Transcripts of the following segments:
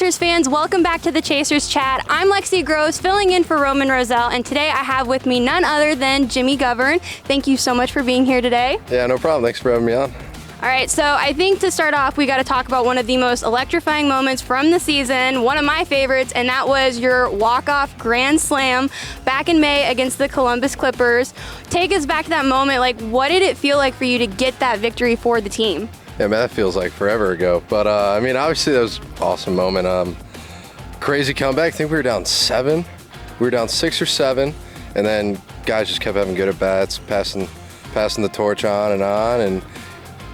Chasers fans, welcome back to the Chasers Chat. I'm Lexi Gross, filling in for Roman Roselle, and today I have with me none other than Jimmy Govern. Thank you so much for being here today. Yeah, no problem. Thanks for having me on. All right, so I think to start off, we got to talk about one of the most electrifying moments from the season, one of my favorites, and that was your walk-off grand slam back in May against the Columbus Clippers. Take us back to that moment. Like, what did it feel like for you to get that victory for the team? Yeah, man, that feels like forever ago. But, I mean, obviously that was an awesome moment. Crazy comeback. I think we were down 7. We were down 6 or 7, and then guys just kept having good at-bats, passing the torch on. And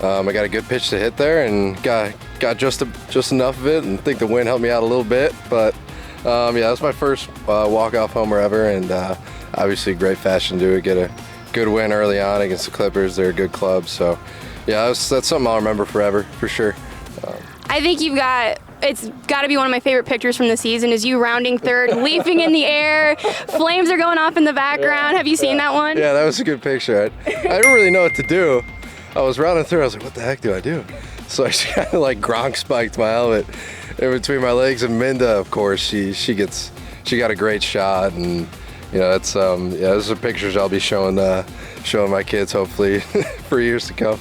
I got a good pitch to hit there and got just enough of it, and I think the wind helped me out a little bit. But, yeah, that was my first walk-off homer ever, and obviously great fashion to get a good win early on against the Clippers. They're a good club, so yeah, that's something I'll remember forever, for sure. I think it's got to be one of my favorite pictures from the season is you rounding third, leaping in the air, flames are going off in the background. Yeah, have you seen that one? Yeah, that was a good picture. I didn't really know what to do. I was rounding through, I was like, what the heck do I do? So I just kind of like Gronk spiked my helmet in between my legs, and Minda, of course, she got a great shot, and you know, it's those are pictures I'll be showing my kids hopefully for years to come.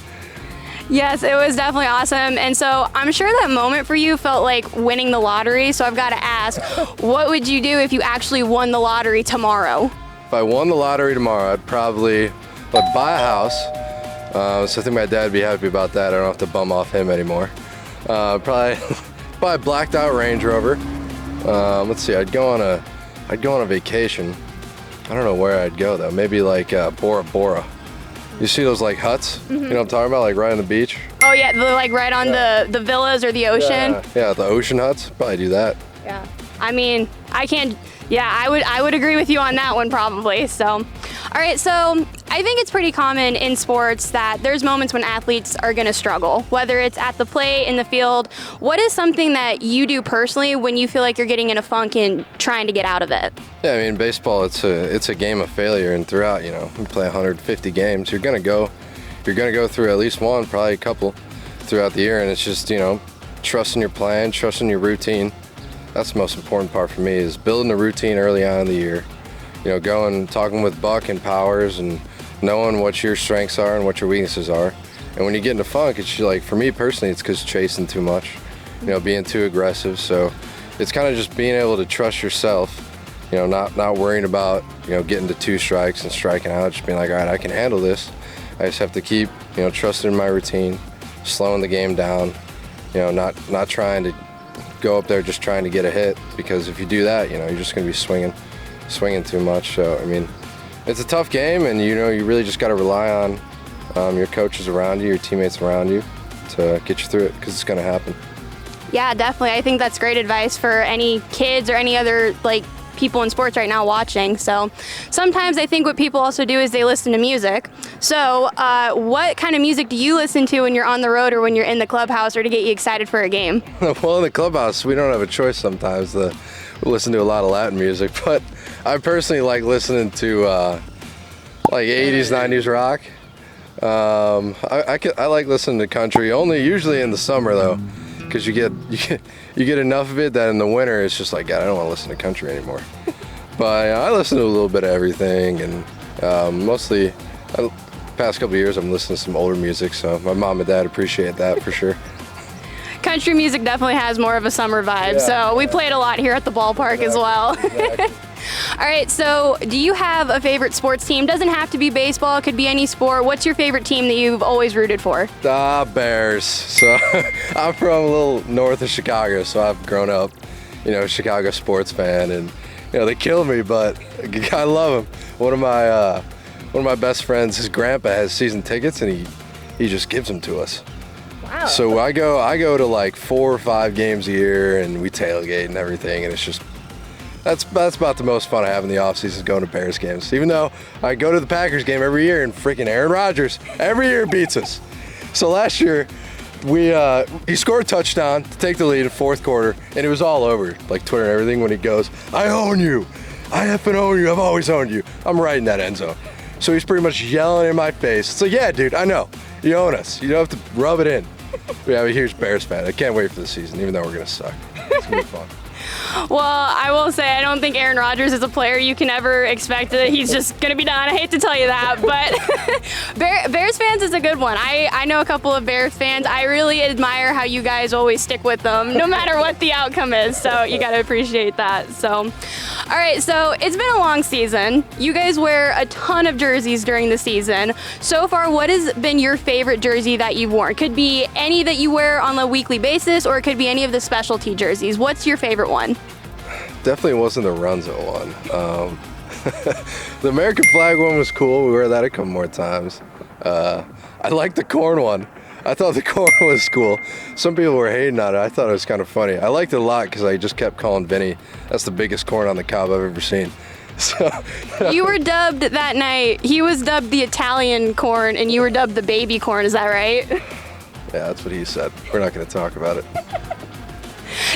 Yes, it was definitely awesome. And so I'm sure that moment for you felt like winning the lottery. So I've got to ask, what would you do if you actually won the lottery tomorrow? If I won the lottery tomorrow, I'd buy a house. So I think my dad would be happy about that. I don't have to bum off him anymore. Probably buy a blacked out Range Rover. Let's see, I'd go on a vacation. I don't know where I'd go though. Maybe like Bora Bora. You see those like huts? Mm-hmm. You know what I'm talking about? Like right on the beach? Oh yeah, like right on the villas or the ocean? Yeah, the ocean huts. Probably do that. Yeah. I mean, I would agree with you on that one probably. So, all right, so I think it's pretty common in sports that there's moments when athletes are going to struggle, whether it's at the plate, in the field. What is something that you do personally when you feel like you're getting in a funk and trying to get out of it? Yeah, I mean, baseball, it's a game of failure, and throughout, you know, we play 150 games. You're gonna go through at least one, probably a couple throughout the year, and it's just, you know, trusting your plan, trusting your routine. That's the most important part for me, is building a routine early on in the year. You know, talking with Buck and Powers and knowing what your strengths are and what your weaknesses are. And when you get in a funk, it's like, for me personally, it's because chasing too much, you know, being too aggressive. So it's kind of just being able to trust yourself, you know, not worrying about, you know, getting to 2 strikes and striking out, just being like, all right, I can handle this. I just have to keep, you know, trusting in my routine, slowing the game down, you know, not trying to go up there just trying to get a hit, because if you do that, you know, you're just going to be swinging too much. So, I mean, it's a tough game, and, you know, you really just got to rely on your coaches around you, your teammates around you to get you through it, because it's going to happen. Yeah, definitely. I think that's great advice for any kids or any other, like, people in sports right now watching. So sometimes I think what people also do is they listen to music. So what kind of music do you listen to when you're on the road or when you're in the clubhouse or to get you excited for a game? Well, in the clubhouse, we don't have a choice sometimes. We listen to a lot of Latin music, but I personally like listening to like 80s, 90s rock. I like listening to country, only usually in the summer though, because you get enough of it that in the winter it's just like, God, I don't want to listen to country anymore. But I listen to a little bit of everything, and mostly the past couple of years I'm listening to some older music, so my mom and dad appreciate that for sure. Country music definitely has more of a summer vibe, so we play it a lot here at the ballpark as well. Exactly. All right, so do you have a favorite sports team? Doesn't have to be baseball, it could be any sport. What's your favorite team that you've always rooted for? Bears. So I'm from a little north of Chicago, so I've grown up, you know, Chicago sports fan, and you know, they kill me, but I love them. One of my best friends, his grandpa has season tickets, and he just gives them to us. Wow. So I go to like 4 or 5 games a year, and we tailgate and everything, and it's just, that's about the most fun I have in the off season, is going to Bears games. Even though I go to the Packers game every year, and freaking Aaron Rodgers every year beats us. So last year he scored a touchdown to take the lead in 4th quarter, and it was all over, like Twitter and everything, when he goes, "I own you, I effing own you, I've always owned you." I'm right in that end zone. So he's pretty much yelling in my face. It's like, yeah, dude, I know, you own us. You don't have to rub it in. We have a huge Bears fan. I can't wait for the season, even though we're gonna suck. It's gonna be fun. Well, I will say I don't think Aaron Rodgers is a player you can ever expect that he's just going to be done. I hate to tell you that, but Bears fans is a good one. I know a couple of Bears fans. I really admire how you guys always stick with them no matter what the outcome is, so you got to appreciate that. So, all right, so it's been a long season. You guys wear a ton of jerseys during the season. So far, what has been your favorite jersey that you've worn? Could be any that you wear on a weekly basis, or it could be any of the specialty jerseys. What's your favorite one? Definitely wasn't the Runza one. The American flag one was cool. We wear that a couple more times. I like the corn one. I thought the corn was cool. Some people were hating on it. I thought it was kind of funny. I liked it a lot because I just kept calling Vinny, that's the biggest corn on the cob I've ever seen. So you were dubbed that night. He was dubbed the Italian corn, and you were dubbed the baby corn. Is that right? Yeah, that's what he said. We're not going to talk about it.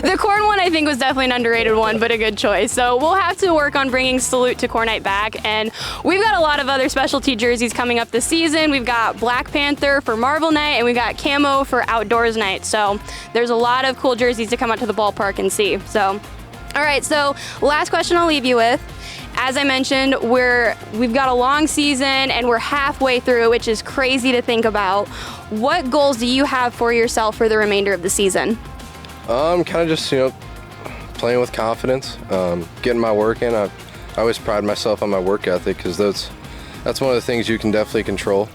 The corn one, I think, was definitely an underrated one, but a good choice. So we'll have to work on bringing Salute to Corn Night back. And we've got a lot of other specialty jerseys coming up this season. We've got Black Panther for Marvel Night, and we've got Camo for Outdoors Night. So there's a lot of cool jerseys to come out to the ballpark and see. So, all right, so last question I'll leave you with. As I mentioned, we've got a long season, and we're halfway through, which is crazy to think about. What goals do you have for yourself for the remainder of the season? Kind of just, playing with confidence, getting my work in. I always pride myself on my work ethic because that's one of the things you can definitely control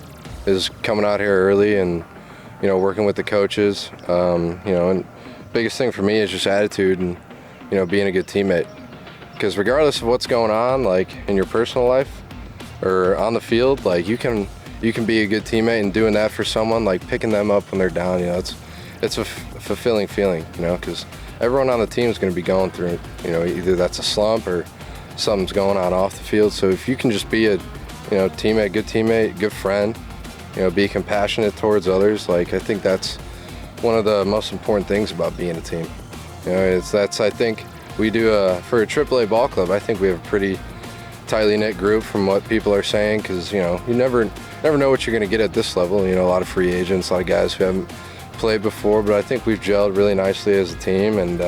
is coming out here early and, working with the coaches. And biggest thing for me is just attitude and, being a good teammate. Because regardless of what's going on, like in your personal life or on the field, like you can be a good teammate and doing that for someone, like picking them up when they're down, it's a fulfilling feeling, because everyone on the team is going to be going through it. Either that's a slump or something's going on off the field. So if you can just be a, teammate, good friend, be compassionate towards others, like I think that's one of the most important things about being a team. I think we do for a AAA ball club. I think we have a pretty tightly knit group from what people are saying, because you never know what you're going to get at this level. A lot of free agents, a lot of guys who haven't played before, but I think we've gelled really nicely as a team, and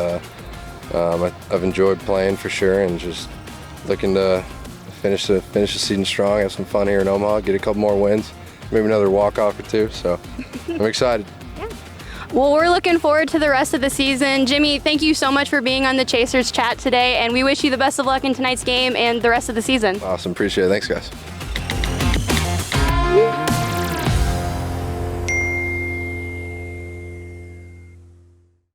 I've enjoyed playing for sure, and just looking to finish the season strong, have some fun here in Omaha, get a couple more wins, maybe another walk-off or two, so I'm excited. Yeah. Well, we're looking forward to the rest of the season. Jimmy, thank you so much for being on the Chasers Chat today, and we wish you the best of luck in tonight's game and the rest of the season. Awesome, appreciate it. Thanks, guys.